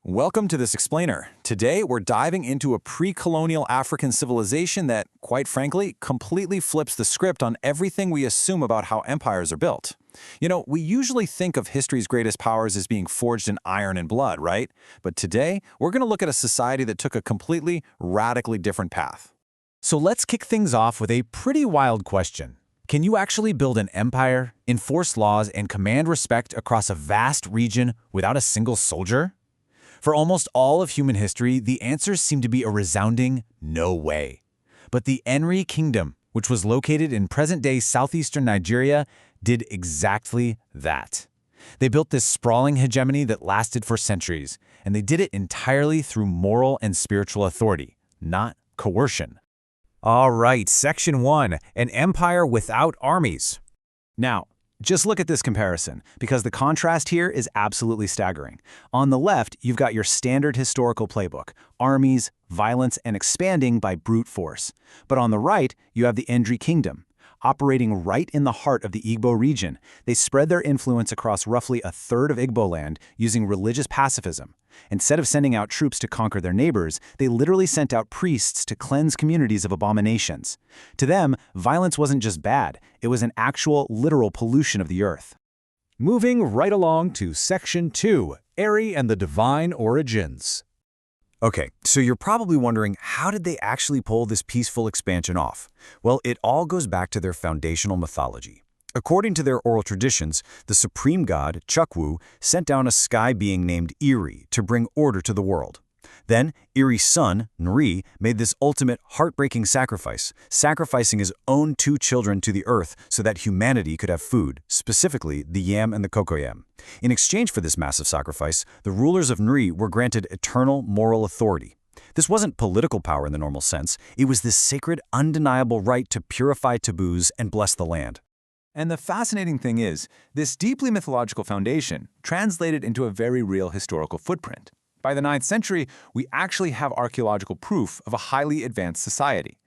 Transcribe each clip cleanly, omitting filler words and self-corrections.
Welcome to this explainer. Today, we're diving into a pre-colonial African civilization that, quite frankly, completely flips the script on everything we assume about how empires are built. We usually think of history's greatest powers as being forged in iron and blood, right? But today, we're going to look at a society that took a completely, radically different path. So let's kick things off with a pretty wild question. Can you actually build an empire, enforce laws, and command respect across a vast region without a single soldier? For almost all of human history, the answers seem to be a resounding no way. But the Nri Kingdom, which was located in present-day southeastern Nigeria, did exactly that. They built this sprawling hegemony that lasted for centuries, and they did it entirely through moral and spiritual authority, not coercion. All right, Section 1, an empire without armies. Now, just look at this comparison, because the contrast here is absolutely staggering. On the left, you've got your standard historical playbook: armies, violence, and expanding by brute force. But on the right, you have the Nri Kingdom. Operating right in the heart of the Igbo region, they spread their influence across roughly a third of Igbo land using religious pacifism. Instead of sending out troops to conquer their neighbors, they literally sent out priests to cleanse communities of abominations. To them, violence wasn't just bad, it was an actual, literal pollution of the earth. Moving right along to Section 2, Nri and the Divine Origins. Okay, so you're probably wondering, how did they actually pull this peaceful expansion off? Well, it all goes back to their foundational mythology. According to their oral traditions, the supreme god, Chukwu, sent down a sky being named Nri to bring order to the world. Then, Nri's son, Nri, made this ultimate heartbreaking sacrifice, sacrificing his own 2 children to the earth so that humanity could have food, specifically the yam and the cocoyam. In exchange for this massive sacrifice, the rulers of Nri were granted eternal moral authority. This wasn't political power in the normal sense, it was this sacred, undeniable right to purify taboos and bless the land. And the fascinating thing is, this deeply mythological foundation translated into a very real historical footprint. By the 9th century, we actually have archaeological proof of a highly advanced society.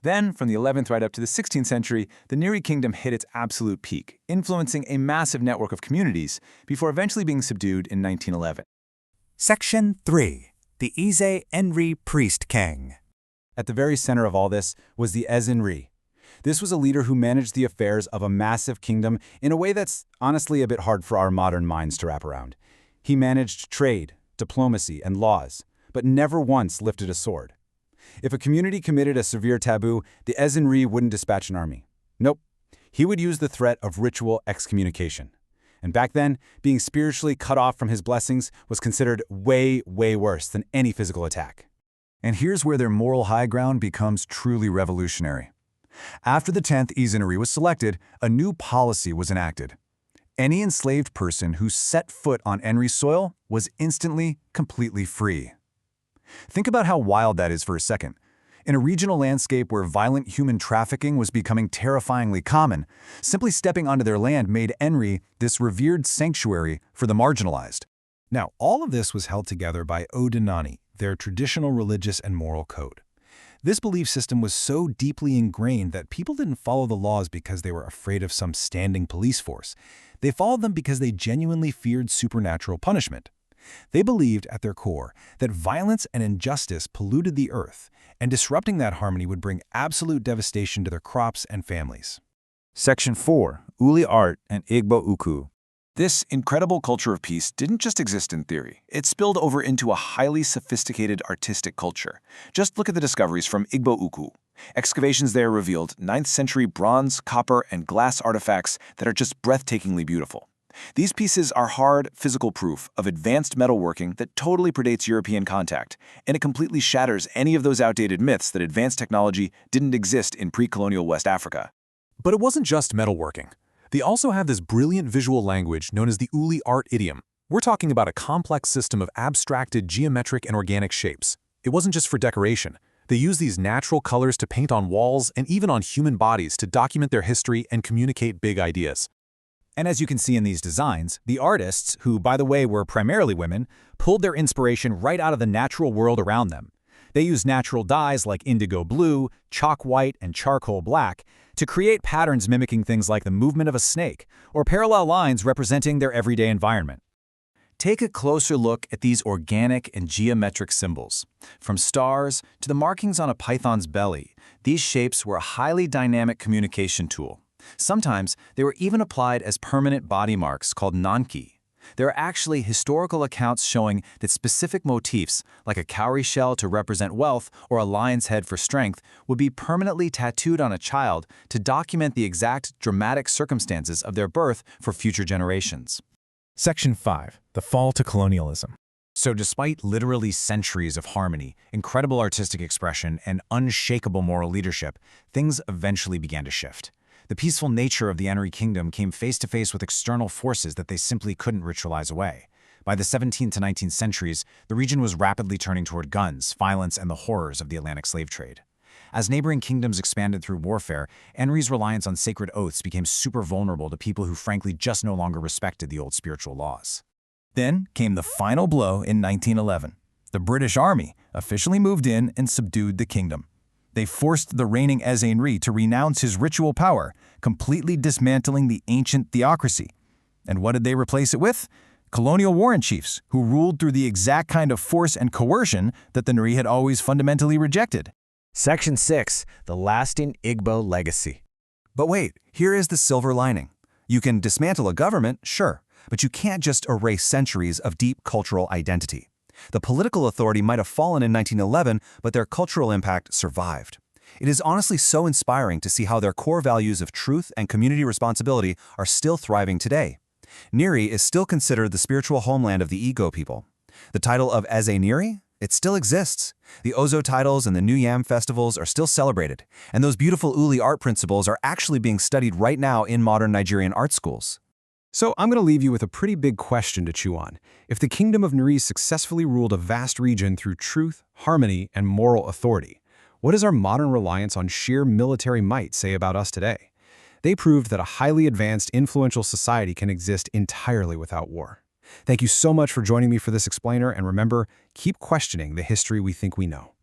Then, from the 11th right up to the 16th century, the Nri Kingdom hit its absolute peak, influencing a massive network of communities before eventually being subdued in 1911. Section 3, the Eze Nri Priest King. At the very center of all this was the Eze Nri. This was a leader who managed the affairs of a massive kingdom in a way that's honestly a bit hard for our modern minds to wrap around. He managed trade, diplomacy, and laws, but never once lifted a sword. If a community committed a severe taboo, the Eze Nri wouldn't dispatch an army. Nope. He would use the threat of ritual excommunication. And back then, being spiritually cut off from his blessings was considered way, way worse than any physical attack. And here's where their moral high ground becomes truly revolutionary. After the 10th Eze Nri was selected, a new policy was enacted. Any enslaved person who set foot on Nri's soil was instantly, completely free. Think about how wild that is for a second. In a regional landscape where violent human trafficking was becoming terrifyingly common, simply stepping onto their land made Nri this revered sanctuary for the marginalized. Now, all of this was held together by Odinani, their traditional religious and moral code. This belief system was so deeply ingrained that people didn't follow the laws because they were afraid of some standing police force. They followed them because they genuinely feared supernatural punishment. They believed at their core that violence and injustice polluted the earth, and disrupting that harmony would bring absolute devastation to their crops and families. Section 4, Uli Art and Igbo-Ukwu. This incredible culture of peace didn't just exist in theory. It spilled over into a highly sophisticated artistic culture. Just look at the discoveries from Igbo-Ukwu. Excavations there revealed 9th century bronze, copper, and glass artifacts that are just breathtakingly beautiful. These pieces are hard, physical proof of advanced metalworking that totally predates European contact, and it completely shatters any of those outdated myths that advanced technology didn't exist in pre-colonial West Africa. But it wasn't just metalworking. They also have this brilliant visual language known as the Uli Art idiom. We're talking about a complex system of abstracted geometric and organic shapes. It wasn't just for decoration. They used these natural colors to paint on walls and even on human bodies to document their history and communicate big ideas. And as you can see in these designs, the artists, who by the way were primarily women, pulled their inspiration right out of the natural world around them. They used natural dyes like indigo blue, chalk white, and charcoal black to create patterns mimicking things like the movement of a snake or parallel lines representing their everyday environment. Take a closer look at these organic and geometric symbols. From stars to the markings on a python's belly, these shapes were a highly dynamic communication tool. Sometimes they were even applied as permanent body marks called nanki. There are actually historical accounts showing that specific motifs, like a cowrie shell to represent wealth or a lion's head for strength, would be permanently tattooed on a child to document the exact dramatic circumstances of their birth for future generations. Section 5. The Fall to Colonialism. So despite literally centuries of harmony, incredible artistic expression, and unshakable moral leadership, things eventually began to shift. The peaceful nature of the Nri Kingdom came face-to-face with external forces that they simply couldn't ritualize away. By the 17th to 19th centuries, the region was rapidly turning toward guns, violence, and the horrors of the Atlantic slave trade. As neighboring kingdoms expanded through warfare, Nri's reliance on sacred oaths became super vulnerable to people who frankly just no longer respected the old spiritual laws. Then came the final blow in 1911. The British Army officially moved in and subdued the kingdom. They forced the reigning Eze Nri to renounce his ritual power, completely dismantling the ancient theocracy. And what did they replace it with? Colonial warren chiefs, who ruled through the exact kind of force and coercion that the Nri had always fundamentally rejected. Section 6. The Lasting Igbo Legacy. But wait, here is the silver lining. You can dismantle a government, sure, but you can't just erase centuries of deep cultural identity. The political authority might have fallen in 1911, but their cultural impact survived. It is honestly so inspiring to see how their core values of truth and community responsibility are still thriving today. Nri is still considered the spiritual homeland of the Igbo people. The title of Eze Nri? It still exists. The Ozo titles and the New Yam festivals are still celebrated, and those beautiful Uli art principles are actually being studied right now in modern Nigerian art schools. So I'm going to leave you with a pretty big question to chew on. If the Kingdom of Nri successfully ruled a vast region through truth, harmony, and moral authority, what does our modern reliance on sheer military might say about us today? They proved that a highly advanced, influential society can exist entirely without war. Thank you so much for joining me for this explainer, and remember, keep questioning the history we think we know.